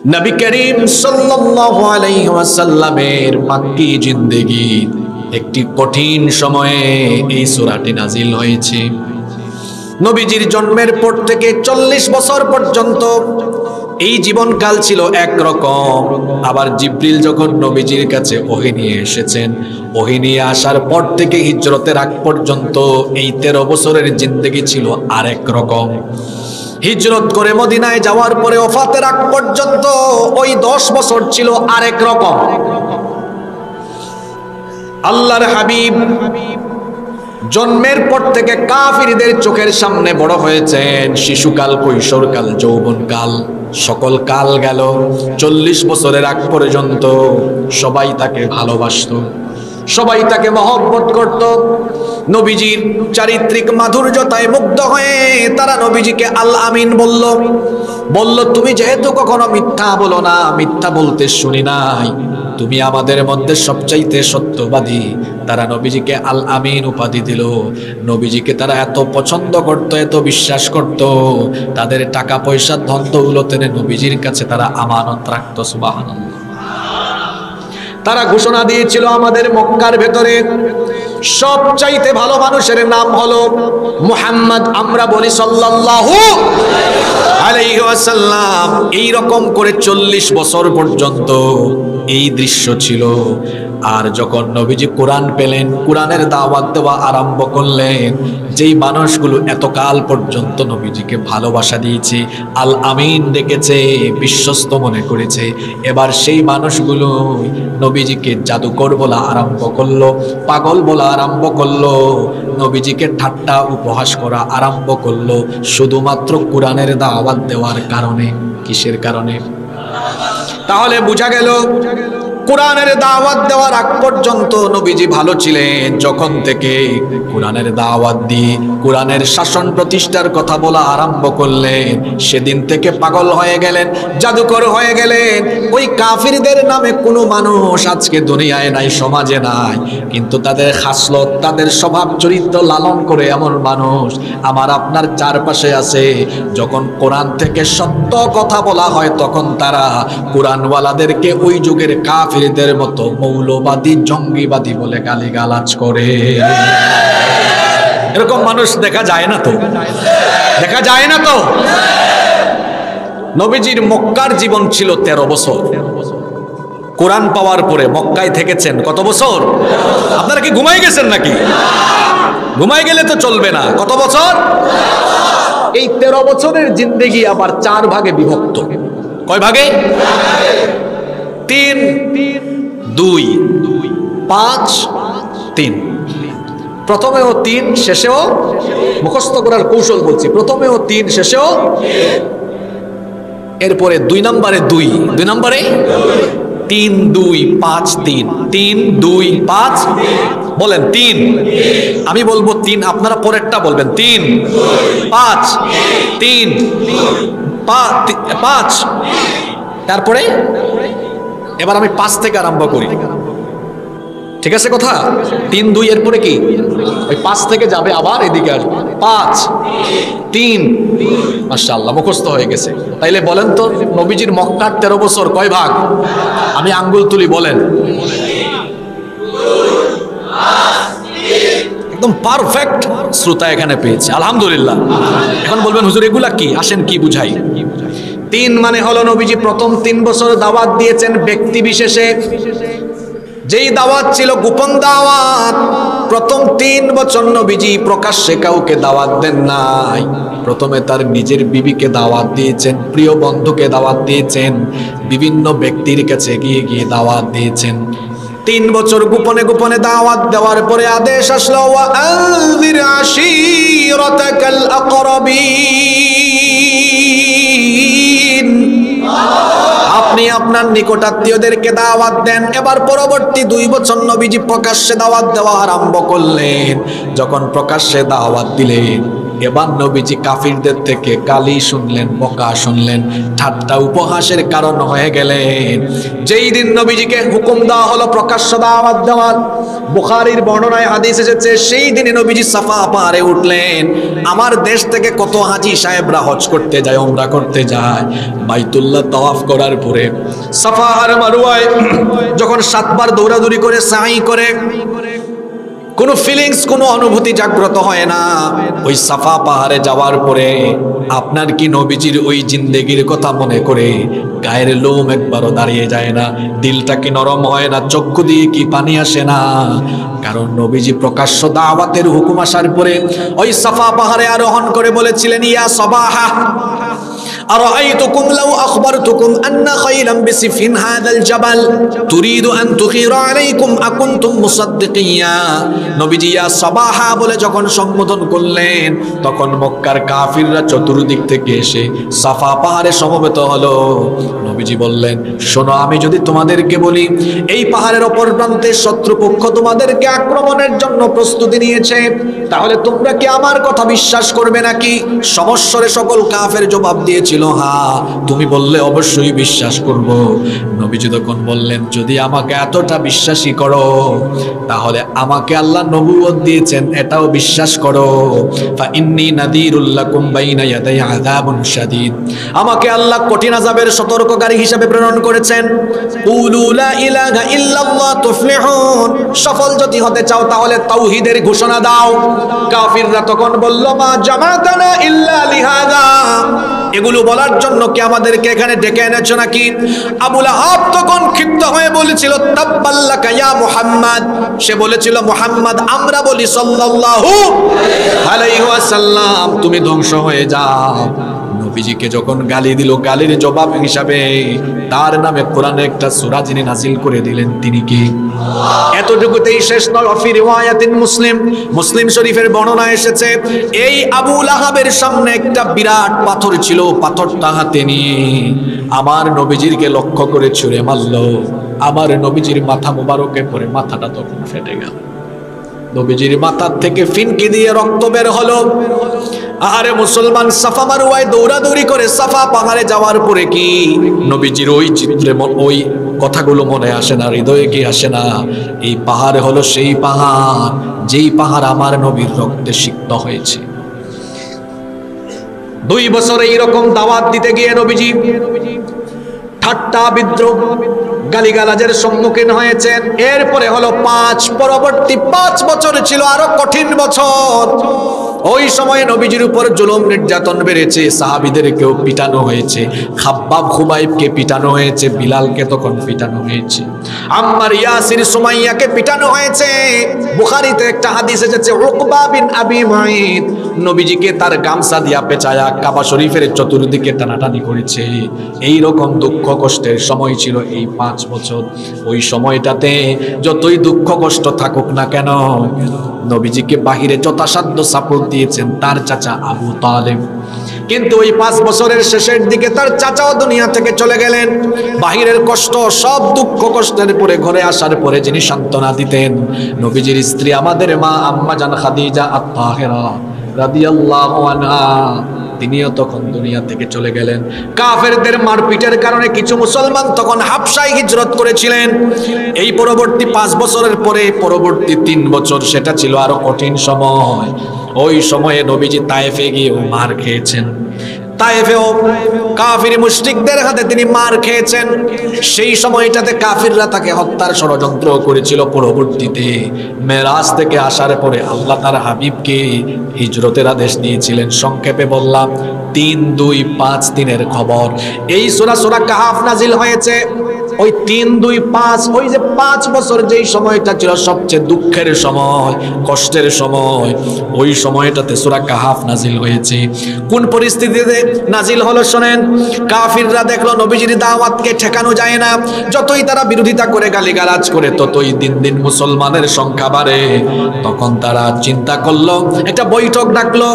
নবী করিম সাল্লাল্লাহু আলাইহি ওয়াসাল্লামের মাক্কি জিন্দেগি একটি কঠিন সময়ে এই সূরাটি নাজিল হয়েছে। নবীজির জন্মের পর থেকে 40 বছর পর্যন্ত এই জীবনকাল ছিল একরকম। আবার জিবরিল যখন নবীজির কাছে ওহী নিয়ে এসেছেন, ওহী নিয়ে আসার পর থেকে হিজরতের আগ পর্যন্ত এই 13 বছরের জিন্দেগি ছিল আরেক রকম। হিজরত করে মদিনায় যাওয়ার পরে ওফাতের আগ পর্যন্ত ওই 10 বছর ছিল আরেক রকম। আল্লাহর হাবিব জন্মের পর থেকে কাফিরদের চোখের সামনে বড় হয়েছেন। শিশুকাল, কৈশোরকাল, যৌবনকাল, সকল কাল গেল। 40 বছরের আগ পর্যন্ত সবাই তাকে ভালোবাসতো, সবাই তাকে মহব্বত করত। নবীজির চারিত্রিক মাধুর্যতায় মুগ্ধ হয়ে তারা নবীজিকে আল আমিন বলল তুমি যেহেতু কখনো মিথ্যা বলো না, মিথ্যা বলতে শুনি নাই, তুমি আমাদের মধ্যে সবচাইতে সত্যবাদী। তারা নবীজিকে আল আমিন উপাধি দিল। নবীজিকে তারা এত পছন্দ করত, এত বিশ্বাস করত, তাদের টাকা পয়সা ধন দৌলতের নবীজির কাছে তারা আমানত রাখত। সুবহানাল্লাহ। তারা ঘোষণা দিয়েছিল আমাদের মক্কার ভেতরে সবচাইতে ভালো মানুষের নাম হলো মুহাম্মদ, আমরা বলি সাল্লাল্লাহু আলাইহি ওয়াসাল্লাম। এই রকম করে 40 বছর পর্যন্ত এই দৃশ্য ছিল। আর যখন নবীজি কোরআন পেলেন, কোরআনের দাওয়াত দেওয়া আরম্ভ করলেন, যেই মানুষগুলো এতকাল পর্যন্ত নবীজিকে ভালোবাসা দিয়েছে, আল আমিন ডেকেছে, বিশ্বস্ত মনে করেছে, এবার সেই মানুষগুলো নবীজিকে জাদুকর বলা আরম্ভ করলো, পাগল বলা আরম্ভ করলো, নবীজিকে ঠাট্টা উপহাস করা আরম্ভ করলো, শুধুমাত্র কোরআনের দাওয়াত দেওয়ার কারণে। কিসের কারণে? তাহলে বোঝা গেল কোরআনের দাওয়াত দেওয়ার আগ পর্যন্ত নবীজি ভালো ছিলেন। যখন থেকে কোরআনের দাওয়াত দিয়ে কোরআনের শাসন প্রতিষ্ঠার কথা বলা আরম্ভ করলেন, সেদিন থেকে পাগল হয়ে গেলেন, জাদুকর হয়ে গেলেন। ওই কাফিরদের নামে কোনো মানুষ আজকে দুনিয়ায় নাই, সমাজে নাই, কিন্তু তাদের খাসলত, তাদের স্বভাব চরিত্র লালন করে এমন মানুষ আমার আপনার চারপাশে আছে। যখন কোরআন থেকে সত্য কথা বলা হয়, তখন তারা কোরআনওয়ালাদেরকে ওই যুগের কাফিরদের মতো মৌলবাদী, জঙ্গিবাদী বলে গালিগালাজ করে। এরকম মানুষ দেখা যায় না তো, দেখা যায় না তো। নবীজির মক্কার জীবন ছিল 13 বছর। কোরআন পাওয়ার পরে মক্কায় থেকেছেন কত বছর? আপনারা কি ঘুমাই গেছেন নাকি? ঘুমাই গেলে তো চলবে না। কত বছর? এই 13 বছরের জিন্দেগি আবার 4 ভাগে বিভক্ত। কয় ভাগে? 3, 2, 5, 3। প্রথমেও 3, শেষেও, মুখস্থ করার কৌশল বলছি, প্রথমেও 3, শেষেও। এরপরে 2 নম্বরে 2, 2 নম্বরে 3, 2, 5, 3, 3, 2, 5 বলেন 3। আমি বলবো 3, আপনারা পরেরটা বলবেন 3, 5, 3, 5। তারপরে এবার আমি 5 থেকে আরম্ভ করি, ঠিক আছে কথা? 3, 2 এরপরে কি? ওই 5 থেকে যাবে আবার এদিকে আসবে। 5, 3, মাশাআল্লাহ, মুখস্থ হয়ে গেছে। তাইলে বলেন তো নবীজির মক্কার 13 বছর কয় ভাগ? আমি আঙ্গুল তুলি, বলেন। একদম পারফেক্ট শ্রোতা এখানে পেয়েছে, আলহামদুলিল্লাহ। এখন বলবেন হুজুর এগুলা কি? আসেন কি বুঝাই। 3 মানে হলো নবীজি প্রথম 3 বছর দাওয়াত দিয়েছেন ব্যক্তি বিশেষে। যেই দাওয়াত ছিল গোপন দাওয়াত। প্রথম 3 বছর নবীজি প্রকাশ্যে কাউকে দাওয়াত দেন নাই। প্রথমে তার নিজের বিবিকে দাওয়াত দিয়েছেন, প্রিয় বন্ধুকে দাওয়াত দিয়েছেন, বিভিন্ন ব্যক্তির কাছে গিয়ে গিয়ে দাওয়াত দিয়েছেন। 3 বছর গোপনে গোপনে দাওয়াত দেওয়ার পরে আদেশ আসলো, ওয়া আনযির আশীরাতাকাল আকরাবিন, আপনি আপনার নিকটাত্মীয়দেরকে দাওয়াত দেন। এবার পরবর্তী 2 বছর নবীজি প্রকাশ্যে দাওয়াত দেওয়া আরম্ভ করলেন। যখন প্রকাশ্যে দাওয়াত দিলেন, এবার নবীজি কাফিরদের থেকে গালি শুনলেন, বকা শুনলেন, ঠাট্টা উপহাসের কারণ হয়ে গেলেন। যেই দিন নবীজিকে হুকুম দেওয়া হলো প্রকাশ্য দাওয়াত দেওয়ার, বুখারীর বর্ণনায় হাদিস এসেছে, সেই দিনে নবীজি সাফা পাহাড়ে উঠলেন। আমার দেশ থেকে কত হাজী সাহেবরা হজ করতে যায়, উমরা করতে যায়, বাইতুল্লাহ তাওয়াফ করার পরে সাফা আর মারওয়ায় যখন 7 বার দৌড়াদৌড়ি করে সাই করে কোনো ফিলিংস, কোনো অনুভূতি জাগ্রত হয় না। ওই সাফা পাহাড়ে যাওয়ার পরে আপনার কি নবীজির ওই জিন্দেগির কথা মনে করে গায়ের লোম একবারও দাঁড়িয়ে যায় না? দিলটা কি নরম হয় না? চক্ষু দিয়ে কি পানি আসে না? কারণ নবীজি প্রকাশ্য দাওয়াতের হুকুম আসার পরে ওই সাফা পাহাড়ে আরোহণ করে বলেছিলেন, ইয়া সাবাহা আরাআইতুকুম লাউ আখবারতুকুম আন্না খাইরাম বিসিফিন হাযাল জাবাল তুরিদু আন তুখিরা আলাইকুম আকুনতুম মুসাদ্দিকিয়া। নবীজি ইয়া সাবাহা বলে যখন সম্বোধন করলেন, তখন মক্কার কাফিররা চতুর্দিক থেকে এসে সাফা পাহাড়ে সমবেত হলো। নবীজি বললেন, শোনো, আমি যদি তোমাদেরকে বলি এই পাহাড়ের অপর প্রান্তে শত্রুপক্ষ তোমাদেরকে আক্রমণের জন্য প্রস্তুতি নিয়েছে, তাহলে তোমরা কি আমার কথা বিশ্বাস করবে নাকি? সমস্বরে সকল কাফের জবাব দিয়েছিল, হ্যাঁ। তুমি বললে অবশ্যই বিশ্বাস করব। নবীজি তখন বললেন, যদি আমাকে এতটা বিশ্বাসী করো, তাহলে আমাকে আল্লাহ নবুয়ত দিয়েছেন এটাও বিশ্বাস করো। ফাইন্নী নাযীরুল লাকুম বাইনা ইয়াদাই আযাবুন শাদীদ। আমাকে আল্লাহ কঠিন আযাবের সতর্ককারী হিসেবে প্রেরণ করেছেন। কুলু লা ইলাহা ইল্লাল্লাহ তুফলিহুন। সফল যদি হতে চাও তাহলে তাওহীদের ঘোষণা দাও। কাফিররা তখন বলল, মা জামাতানা ইল্লা লিহাযা। এগুলো বলার জন্য কি আমাদেরকে এখানে ডেকে এনেছো নাকি? আবু লাহাব তখন ক্ষিপ্ত হয়ে বলেছিল, তাব্বাল্লাকা ইয়া মুহাম্মদ। সে বলেছিল, মুহাম্মদ আমরা বলি সাল্লাল্লাহু আলাইহি ওয়াসাল্লাম, তুমি ধ্বংস হয়ে যাও। নবীজিকে যখন গালি দিল, গালির জবাব হিসাবে তার নামে কোরআনে একটা সূরা যিনি নাযিল করে দিলেন, তিনি কি? এতটুকুতেই শেষ নয়। ফি রিওয়ায়াতিন মুসলিম শরীফের বর্ণনা এসেছে, এই আবু লাহাবের সামনে একটা বিরাট পাথর ছিল। পাথরটা হাতে নিয়ে আমার নবীজিকে লক্ষ্য করে ছুঁড়ে মারল। আমার নবীজির মাথা মোবারকে পড়ে মাথাটা তখন ফেটে গেল। নবীজির মাথার থেকে ফিনকি দিয়ে রক্ত বের হলো। আরে মুসলমান, সাফা মারওয়ায় দৌড়াদৌড়ি করে সাফা পাহাড়ে যাওয়ার পরে কি নবীজির ওই চিত্রে ওই কথাগুলো মনে আসে না? হৃদয়ে কি আসে না? এই পাহাড় হলো সেই পাহাড় যেই পাহাড় আমার নবীর রক্তে সিক্ত হয়েছে। 2 বছর এইরকম দাওয়াত দিতে গিয়ে নবীজি ঠাট্টা বিদ্রোহ গালিগালাজের সম্মুখীন হয়েছেন। এরপরে হলো পরবর্তী 5 বছর ছিল আরো কঠিন বছর। ওই সময়ে নবীজির উপর জুলুম নির্যাতন বেড়েছে, সাহাবীদেরকেও পিটানো হয়েছে, খাব্বাব খুবাইবকে পিটানো হয়েছে, বিলালকে তখন পিটানো হয়েছে, আম্মার ইয়াসির সুমাইয়াকে পিটানো হয়েছে। বুখারীতে একটা হাদিস এসেছে, উকবা বিন আবি মুঈত নবীজিকে তার গামছা দিয়া পেঁচায়া কাবা শরীফের চতুর্দিকে টানাটানি করেছে। এই রকম দুঃখ কষ্টের সময় ছিল এই 5 বছর। ওই সময়টাতে যতই দুঃখ কষ্ট থাকুক না কেন, নবীজিকে বাহিরে যথাসাধ্য সাপোর্ট দিয়েছেন তার চাচা আবু তালেব। কিন্তু ওই 5 বছরের শেষের দিকে তার চাচাও দুনিয়া থেকে চলে গেলেন। বাহিরের কষ্ট, সব দুঃখ কষ্টের পরে ঘরে আসার পরে যিনি সান্ত্বনা দিতেন, নবীজির স্ত্রী আমাদের মা আম্মা জান খাদিজা আত-তাহেরা রাদিয়াল্লাহু আনহা, তিনিও তখন দুনিয়া থেকে চলে গেলেন। কাফেরদের মারপিটের কারণে কিছু মুসলমান তখন হাবশায় হিজরত করেছিলেন। এই পরবর্তী 5 বছরের পরে পরবর্তী 3 বছর, সেটা ছিল আরো কঠিন সময়। ওই সময়ে নবীজি তায়েফে গিয়েও মার খেয়েছেন। তায়েফেও কাফির মুশরিকদের হাতে তিনি মার খেয়েছেন। সেই সময়টাতে কাফিররা তাকে হত্যার ষড়যন্ত্র করেছিল। পরবর্তীতে মেরাজ থেকে আসার পরে আল্লাহ তার হাবিবকে হিজরতের আদেশ দিয়েছিলেন। সংক্ষেপে বললাম, 3-2-5 দিনের খবর। এই সূরা কাহাফ নাজিল হয়েছে ওই 3-2-5, ওই যে 5 বছর যেই সময়টা ছিল সবচেয়ে দুঃখের সময়, কষ্টের সময়, ওই সময়টাতে সূরা কাহাফ নাজিল হয়েছে। কোন পরিস্থিতিতে নাজিল হলো শোনেন। কাফিররা দেখলো নবীজির দাওয়াতকে ঠেকানো যায় না, যতই তারা বিরোধিতা করে গালিগালাজ করে ততই দিন দিন মুসলমানের সংখ্যা বাড়ে। তখন তারা চিন্তা করলো, একটা বৈঠক ডাকলো,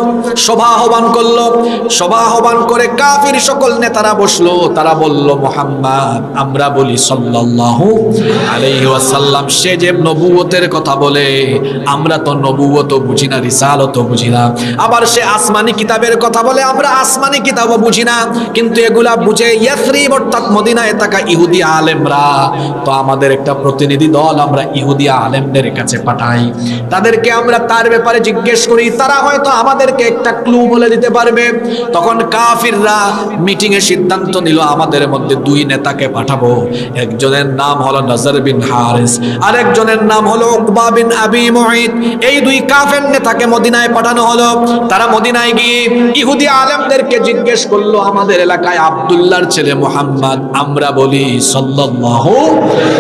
সভা আহ্বান করলো। সভা আহ্বান করে কাফির সকল নেতারা বসলো। তারা বলল, মুহাম্মদ আমরা বলি সাল্লাল্লাহু আলাইহি ওয়াসাল্লাম সে যে নবুয়তের কথা বলে, আমরা তো নবুয়ত বুঝি না, রিসালত বুঝি না। আবার সে আসমানি কিতাবের কথা বলে, আমরা আসমানি কিতাবও বুঝি না, কিন্তু এগুলা বুঝে ইয়াসরিব অর্থাৎ মদিনায় থাকা ইহুদি আলেমরা। তো আমাদের একটা প্রতিনিধি দল আমরা ইহুদি আলেমদের কাছে পাঠাই, তাদেরকে আমরা তার ব্যাপারে জিজ্ঞেস করি, তারা হয়তো আমাদেরকে একটা ক্লু বলে দিতে পারবে। তখন কাফিররা মিটিং এ সিদ্ধান্ত নিল আমাদের মধ্যে দুই নেতাকে পাঠাবো, একজনের নাম হলো নজর বিন হারিস আর একজনের নাম হলো উকবা বিন আবি মুঈত। এই দুই কাফের নেতাকে মদিনায় পাঠানো হলো। তারা মদিনায় গিয়ে ইহুদি আলেমদেরকে জিজ্ঞেস করলো, আমাদের এলাকায় আব্দুল্লাহর ছেলে মুহাম্মদ, আমরা বলি সাল্লাল্লাহু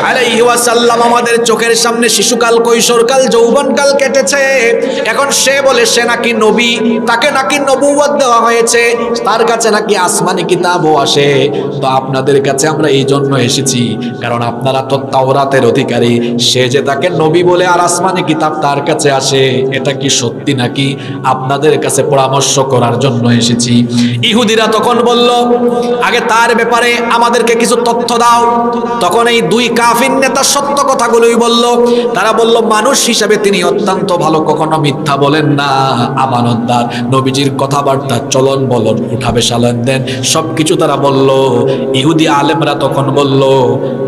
আলাইহি ওয়াসাল্লাম আমাদের চোখের সামনে শিশুকাল, কৈশোরকাল, যৌবনকাল কেটেছে, এখন সে বলে সে নাকি নবী, তাকে নাকি নবুয়ত দেওয়া হয়েছে, তার কাছে নাকি আসমানি কিতাবও আসে। তো আপনাদের কাছে আমরা এই জন্য এসেছি, কারণ আপনারা তো তাওরাতের অধিকারী, সে যে তাকে নবী বলে আর আসমানি কিতাব তার কাছে আসে, এটা কি সত্যি নাকি? আপনাদের কাছে পরামর্শ করার জন্য এসেছি। ইহুদিরা তখন বলল, আগে তার ব্যাপারে আমাদেরকে কিছু তথ্য দাও। তখন এই দুই কাফির নেতা সত্য কথাগুলোই বলল। তারা বলল, মানুষ হিসাবে তিনি অত্যন্ত ভালো, কখনো মিথ্যা বলেন না, আমানতদার, নবীজির কথাবার্তা, চলন বলন, উঠা বেশা লেনদেন সবকিছু তারা বলল। ইহুদি আলেমরা তখন বলল,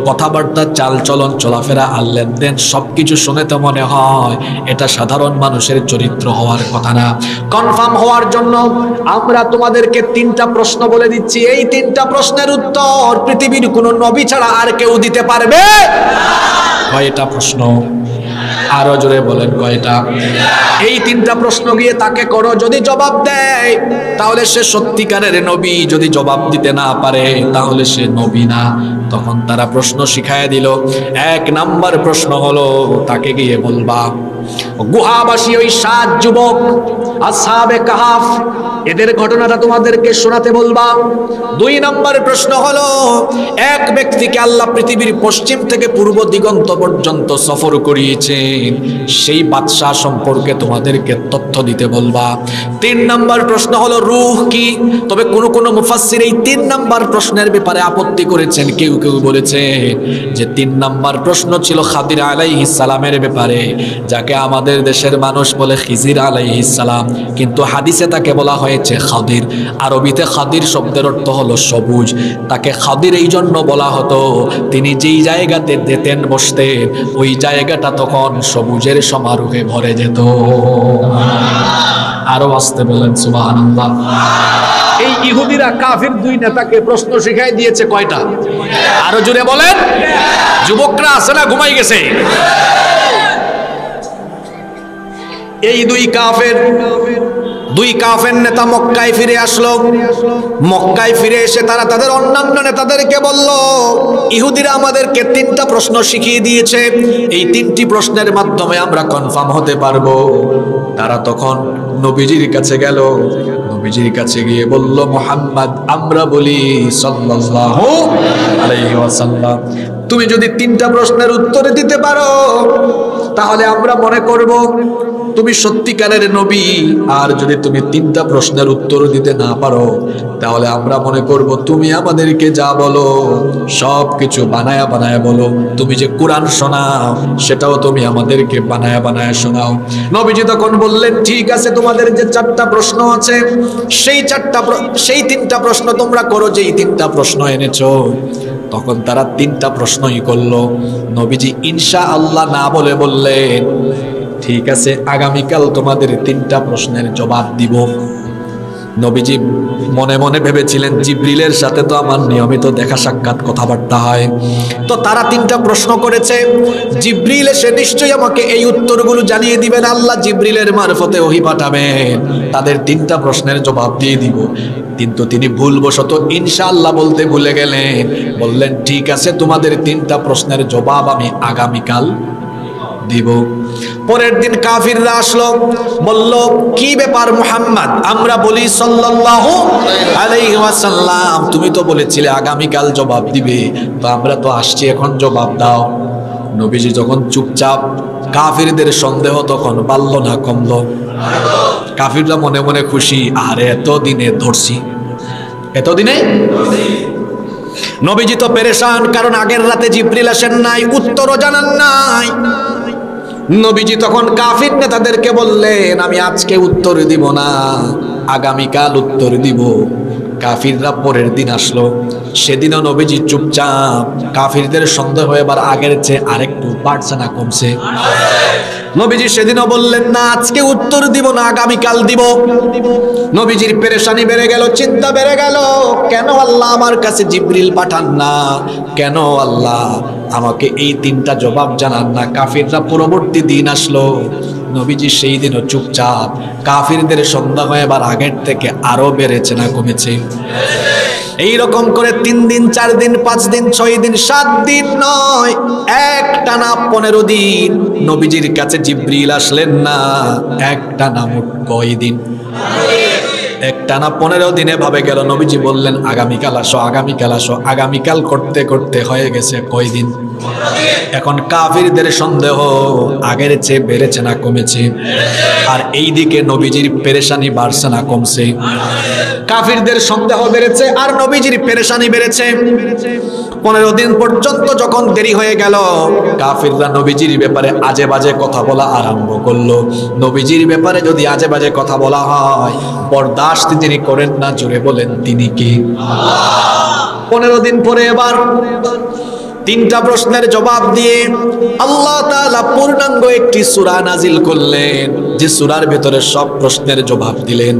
কথাবার্তা, চাল চলন, চলাফেরা আর লেনদেন সবকিছু শুনে তো মনে হয় এটা সাধারণ মানুষের চরিত্র হওয়ার কথা না। কনফার্ম হওয়ার জন্য আমরা তোমাদেরকে তিনটা প্রশ্ন বলে দিচ্ছি, এই তিনটা প্রশ্নের উত্তর পৃথিবীর কোনো নবী ছাড়া আর কেউ দিতে পারবে? কয়টা প্রশ্ন? আরো জোরে বলেন, কয়টা? এই তিনটা প্রশ্ন গিয়ে তাকে করো, যদি জবাব দেয় তাহলে সে সত্যিকারের নবী, যদি জবাব দিতে না পারে তাহলে সে নবী না। তখন তারা প্রশ্ন শিখায় দিল। এক নাম্বার প্রশ্ন হলো, তাকে গিয়ে বলবা গুহাবাসী ওই 7 যুবক আসহাবে কাহাফ, এদের ঘটনাটা তোমাদেরকে শোনাতে বলবা। 2 নম্বর প্রশ্ন হলো, এক ব্যক্তিকে আল্লাহ পৃথিবীর পশ্চিম থেকে পূর্ব দিগন্ত পর্যন্ত সফর করিয়েছেন, সেই বাদশাহ সম্পর্কে তোমাদেরকে তথ্য দিতে বলবা। 3 নম্বর প্রশ্ন হলো, রূহ কি? তবে কোন মুফাসসির এই 3 নম্বর প্রশ্নের ব্যাপারে আপত্তি করেছেন। কেউ কেউ বলেছেন যে 3 নম্বর প্রশ্ন ছিল খাদির আলাইহিস সালামের ব্যাপারে, যাকে আমাদের দেশের মানুষ বলে খিজির আলাইহিস সালাম, কিন্তু হাদিসে তাকে বলা হয়েছে খাদির। আরবিতে খাদির শব্দের অর্থ হলো সবুজ। তাকে খাদির এই জন্য বলা হতো, তিনি যেই জায়গাতে যেতেন বসতেন ওই জায়গাটা তখন সবুজের সমারোহে ভরে যেত। আরো আসতে বলেন সুবহানাল্লাহ। এই ইহুদিরা কাফির 2 নেতাকে প্রশ্ন শিখাই দিয়েছে কয়টা? আরো জোরে বলেন। যুবকরা আছে না ঘুমাই গেছে? এই দুই কাফের নেতা মক্কায় ফিরে আসলো। মক্কায় ফিরে এসে তারা তাদের অন্যান্য নেতাদেরকে বলল, ইহুদিরা আমাদেরকে 3টা প্রশ্ন শিখিয়ে দিয়েছে, এই 3টি প্রশ্নের মাধ্যমে আমরা কনফার্ম হতে পারবো। তারা তখন নবীজির কাছে গেল। নবীজির কাছে গিয়ে বলল, মুহাম্মদ, আমরা বলি সাল্লাল্লাহু আলাইহি ওয়াসাল্লাম, তুমি যদি 3টা প্রশ্নের উত্তর দিতে পারো তাহলে আমরা মনে করব তুমি সত্যিকারের নবী, আর যদি তুমি 3টা প্রশ্নের উত্তর দিতে না পারো তাহলে আমরা মনে করব তুমি আমাদেরকে যা বলো সব কিছু বানায়া বানায়া বলো। তুমি যে কোরআন শোনাও সেটাও তুমি আমাদেরকে বানায়া বানায়া শোনাও। নবীজি তখন বললেন, ঠিক আছে, তোমাদের যে 4টা প্রশ্ন আছে সেই 3টা প্রশ্ন তোমরা করো, যেই 3টা প্রশ্ন এনেছো। তখন তারা 3টা প্রশ্নই করলো। নবীজি ইনশাআল্লাহ না বলে বললেন, ঠিক আছে, আগামীকাল তোমাদের 3টা প্রশ্নের জবাব দিব। নবীজি মনে মনে ভেবেছিলেন, জিবরিলের সাথে তো আমার নিয়মিত দেখা সাক্ষাৎ কথাবার্তা হয়, তো তারা 3টা প্রশ্ন করেছে, জিবরিল এসে নিশ্চয়ই আমাকে এই উত্তরগুলো জানিয়ে দিবেন। আল্লাহ জিবরিলের মারফতে ওহী পাঠাবেন, তাদের 3টা প্রশ্নের জবাব দিয়ে দিব। কিন্তু তিনি ভুলবশত ইনশাআল্লাহ বলতে ভুলে গেলেন। বললেন, ঠিক আছে, তোমাদের 3টা প্রশ্নের জবাব আমি আগামীকাল দিব। পরের দিন কাফিররা আসলো, বলল, কি ব্যাপার মুহাম্মদ? আমরা বলি সাল্লাল্লাহু আলাইহি ওয়াসাল্লাম, তুমি তো বলেছিলে আগামীকাল জবাব দিবে, তো আমরা তো আসছি, এখন জবাব দাও। নবীজি যখন চুপচাপ, কাফিরদের সন্দেহ তখন বাড়ল না কমল? কাফিররা মনে মনে খুশি, আরে এতদিনে ধরছি, এতদিনে। নবীজি তো পেরেশান, কারণ আগের রাতে জিবরিল আসেন নাই, উত্তরও জানান নাই। নবীজি তখন কাফির নেতাদেরকে বললেন, আমি আজকে উত্তর দিব না, আগামীকাল উত্তর দিব। কাফিররা পরের দিন আসলো, সেদিনও নবীজি চুপচাপ। কাফিরদের সন্দেহ এবার আগের চেয়ে আরেকটু বাড়ছে না কমছে? নবীজি সেদিনও বললেন না আজকে উত্তর দিব না, আগামীকাল দিব। নবীজির পেরেশানি বেড়ে গেল, চিন্তা বেড়ে গেল, কেন আল্লাহ আমার কাছে জিবরিল পাঠান না, কেন আল্লাহ আমাকে এই তিনটা জবাব জানান না। কাফিররা পরবর্তী দিন আসলো, নবীজি সেই দিনও চুপচাপ। কাফিরদের সন্দেহ এবার আগের থেকে আরো বেড়েছে না কমেছে? এই রকম করে 3 দিন 4 দিন 5 দিন 6 দিন 7 দিন নয়, একটানা 15 দিন নবীজির কাছে জিবরিল আসলেন না। একটানা মোট কয় দিন? একটানা 15 দিনে ভাবে গেল। নবীজি বললেন আগামীকাল আসো, আগামীকাল আসো। আগামীকাল করতে করতে হয়ে গেছে কয় দিন? এখন কাফিরদের সন্দেহ আগের চেয়ে বেড়েছে না কমেছে? আর এই দিকে নবীজির পেরেশানি বাড়ছে না কমছে? কাফিরদের সন্দেহ বেড়েছে আর নবীজির পেরেশানি বেড়েছে। 15 দিন পর্যন্ত যখন দেরি হয়ে গেল, কাফিররা নবীজির ব্যাপারে আজে বাজে কথা বলা আরম্ভ করলো। নবীজির ব্যাপারে যদি আজে বাজে কথা বলা হয়, বরদাস্ত তিনি করেন না। জোরে বলেন তিনি কি? 15 দিন পরে এবার 3টা প্রশ্নের জবাব দিয়ে আল্লাহ তাআলা পূর্ণাঙ্গ একটি সূরা নাজিল করলেন, যে সূরার ভিতরে সব প্রশ্নের জবাব দিলেন।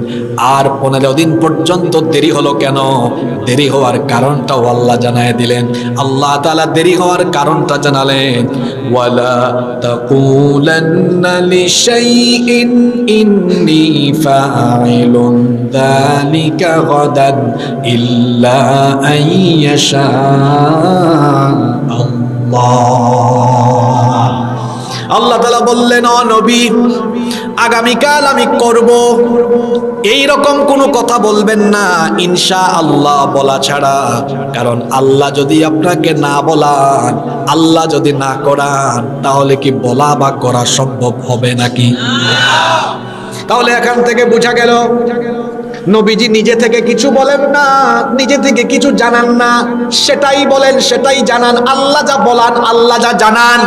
আর 15 দিন পর্যন্ত দেরি হলো কেন? দেরি হওয়ার কারণটাও আল্লাহ জানায় দিলেন। আল্লাহ তাআলা দেরি হওয়ার কারণটা জানালেন, ওয়ালা তাকুলান্না লিশাইইন ইন্নী ফাইলুন যালিকা গাদান ইল্লা আইয়াশা আল্লাহ তাআলা বললেন, ও নবী, আগামীকাল আমি করব, এই রকম কোনো কথা বলবেন না ইনশাআল্লাহ বলা ছাড়া। কারণ আল্লাহ যদি আপনাকে না বলান, আল্লাহ যদি না করান, তাহলে কি বলা বা করা সম্ভব হবে নাকি? তাহলে এখান থেকে বোঝা গেল নবীজি নিজে থেকে কিছু বলেন না, নিজে থেকে কিছু জানান না, সেটাই বলেন সেটাই জানান। আল্লাহ যা বলান, আল্লাহ যা জানান।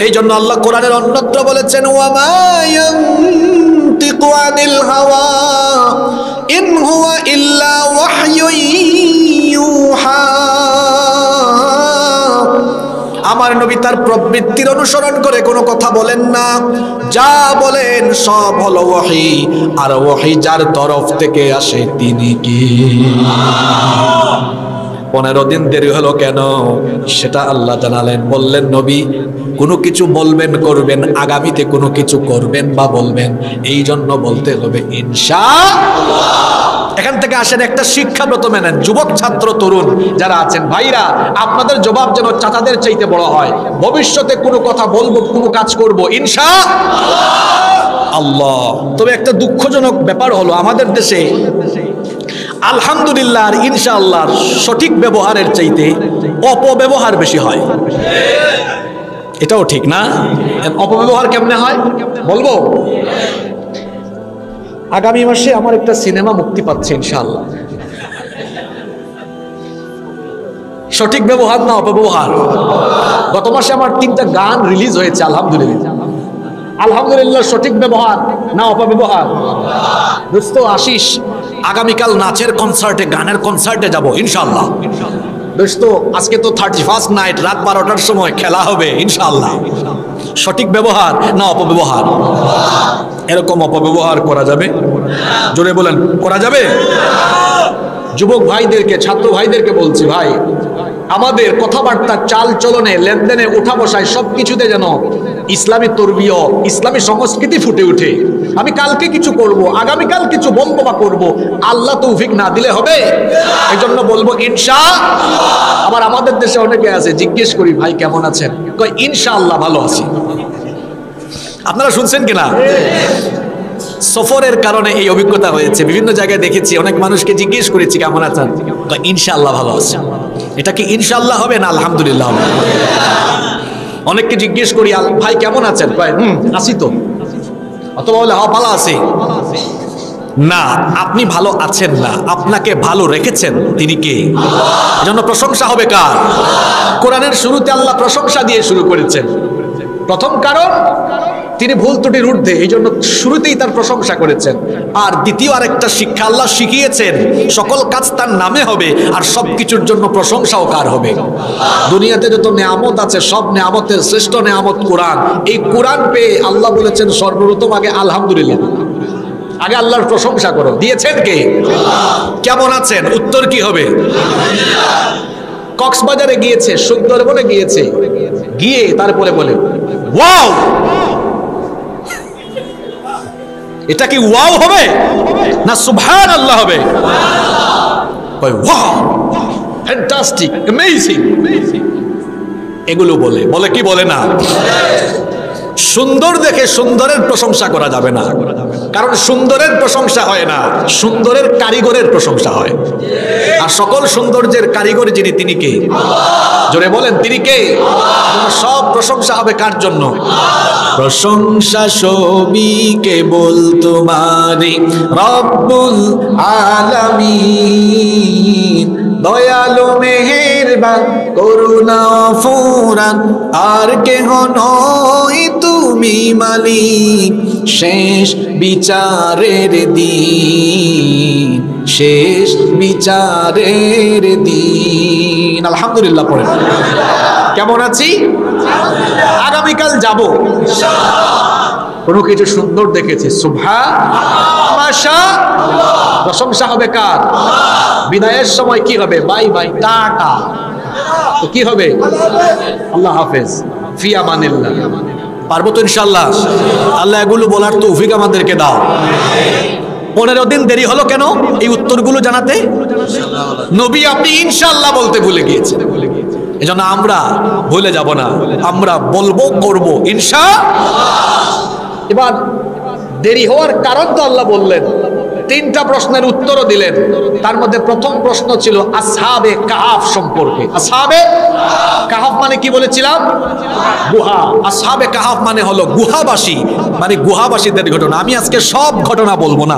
এই জন্য আল্লাহ কোরআনের অন্যত্র বলেছেন, ওয়া মা ইয়ানতিকু আনিল হাওয়া ইন হুয়া ইল্লা ওয়াহয়ুন ইউহা। আমার নবী তার প্রবৃত্তির অনুসরণ করে কোনো কথা বলেন না, যা বলেন সব হলো ওহী। আর ওহী যার তরফ থেকে আসে তিনি কি? 15 দিন দেরি হলো কেন সেটা আল্লাহ জানালেন। বললেন নবী কোনো কিছু বলবেন করবেন, আগামীতে কোনো কিছু করবেন বা বলবেন, এই জন্য বলতে হবে ইনশাআল্লাহ। এখান থেকে আসেন একটা শিক্ষাব্রত মেনেন। যুবক ছাত্র তরুণ যারা আছেন ভাইরা, আপনাদের জবাব যেন চাচাদের চাইতে বড় হয়। ভবিষ্যতে কোনো কথা বলবো, কোনো কাজ করব ইনশাআল্লাহ। তবে একটা দুঃখজনক ব্যাপার হলো আমাদের দেশে আলহামদুলিল্লাহ আর ইনশাআল্লাহ সঠিক ব্যবহারের চাইতে অপব্যবহার বেশি হয়। এটাও ঠিক না? অপব্যবহার কেমনে হয় বলবো? আগামী মাসে আমার একটা সিনেমা মুক্তি পাচ্ছে ইনশাআল্লাহ। সঠিক ব্যবহার না অপব্যবহার? গত মাসে আমার 3টা গান রিলিজ হয়েছে আলহামদুলিল্লাহ। আলহামদুলিল্লাহ সঠিক ব্যবহার না অপব্যবহার? দোস্ত আশিস, আগামীকাল নাচের কনসার্টে, গানের কনসার্টে যাব ইনশাআল্লাহ। দোস্ত আজকে তো 31st নাইট, রাত 12টার সময় খেলা হবে ইনশাআল্লাহ। সঠিক ব্যবহার না অপব্যবহার? এরকম অপব্যবহার করা যাবে? জোরে বলেন, করা যাবে? যুবক ভাইদেরকে, ছাত্র ভাইদেরকে বলছি, ভাই আমাদের কথাবার্তা, চাল চলনে, লেনদেনে, উঠা বসায় সবকিছুতে যেন ইসলামী তরবিয়ত, ইসলামী সংস্কৃতি ফুটে উঠে। আমি কালকে কিছু করব, আগামীকাল কিছু বলবো বা করব, আল্লাহ তৌফিক না দিলে হবে? এই জন্য বলবো ইনশাআল্লাহ। আবার আমাদের দেশে অনেকে আছে, জিজ্ঞেস করি ভাই কেমন আছেন, কয় ইনশাআল্লাহ ভালো আছি। আপনারা শুনছেন কিনা? সফরের কারণে এই অভিজ্ঞতা হয়েছে। বিভিন্ন জায়গায় দেখেছি, অনেক মানুষকে জিজ্ঞেস করেছি কেমন আছেন, ইনশাআল্লাহ ভালো আছে। এটা কি ইনশাআল্লাহ হবে না আলহামদুলিল্লাহ হবে? অনেককে জিজ্ঞেস করি ভাই কেমন আছেন, আছি তো, অথবা বলে হ্যাঁ ভালো আছি। না, আপনি ভালো আছেন না, আপনাকে ভালো রেখেছেন তিনি কে? এজন্য প্রশংসা হবে কার? কোরআনের শুরুতে আল্লাহ প্রশংসা দিয়ে শুরু করেছেন। প্রথম কারণ তিনি ভুল ত্রুটির ঊর্ধ্বে, এই জন্য শুরুতেই তার প্রশংসা করেছেন। আর দ্বিতীয় আরেকটা শিক্ষা আল্লাহ শিখিয়েছেন, সকল কাজ তার নামে হবে আর সবকিছুর জন্য প্রশংসাও কার হবে? দুনিয়াতে যত নেয়ামত আছে সব নেয়ামতের শ্রেষ্ঠ নেয়ামত কোরআন। এই কোরআন পেয়ে আল্লাহ বলেছেন সর্বপ্রথম আগে আলহামদুলিল্লাহ, আগে আল্লাহর প্রশংসা করো। দিয়েছেন কে? কেমন আছেন? উত্তর কি হবে? কক্সবাজারে গিয়েছে, সুন্দরবনে গিয়েছে, গিয়ে তারপরে বলে ওয়াও। এটা কি ওয়াও হবে না সুবহানাল্লাহ হবে? ওয়াও, ফ্যান্টাস্টিক, অ্যামেজিং, এগুলো বলে। বলে কি বলে না? সুন্দর দেখে সুন্দরের প্রশংসা করা যাবে না, কারণ সুন্দরের প্রশংসা হয় না, সুন্দরের কারিগরের প্রশংসা হয়। আর সকল সৌন্দর্যের কারিগর যিনি, তিনি কে? জোরে বলেন, তিনি কে? সব প্রশংসা হবে কার জন্য? প্রশংসা সবই কেবল তোমারই রব্বুল আলামিন, দয়ালু মেহেরবান করুণা ফুরান, আর কেহ নয় তুমি মালিক, শেষ বিচারের দিন, শেষ বিচারের দিন। আলহামদুলিল্লাহ পড়েন। কেমন আছি? আগামীকাল যাব, কোনো কিছু সুন্দর দেখেছি, সুবহানাল্লাহ, প্রশংসা হবে কার? বিদায়ের সময় কি হবে? Bye bye, tata. তো কি হবে? আল্লাহ হাফেজ, ফি আমানিল্লাহ। পারবো তো ইনশাআল্লাহ? আল্লাহ এগুলো বলার তৌফিক আমাদেরকে দাও। 15 দিন দেরি হলো কেন এই উত্তরগুলো জানাতে? নবী আপনি ইনশাআল্লাহ বলতে ভুলে গিয়েছেন, এজন্য আমরা ভুলে যাব না, আমরা বলবো, করব ইনশাআল্লাহ। এবার দেরি হওয়ার কারণ তো আল্লাহ বললেন, 3টা প্রশ্নের উত্তরও দিলেন। তার মধ্যে প্রথম প্রশ্ন ছিল আসহাবে কাহাফ সম্পর্কে। আসহাবে কাহাফ মানে কি বলেছিলাম? গুহা। আসহাবে কাহাফ মানে হলো গুহাবাসী, মানে গুহাবাসীদের ঘটনা। আমি আজকে সব ঘটনা বলবো না।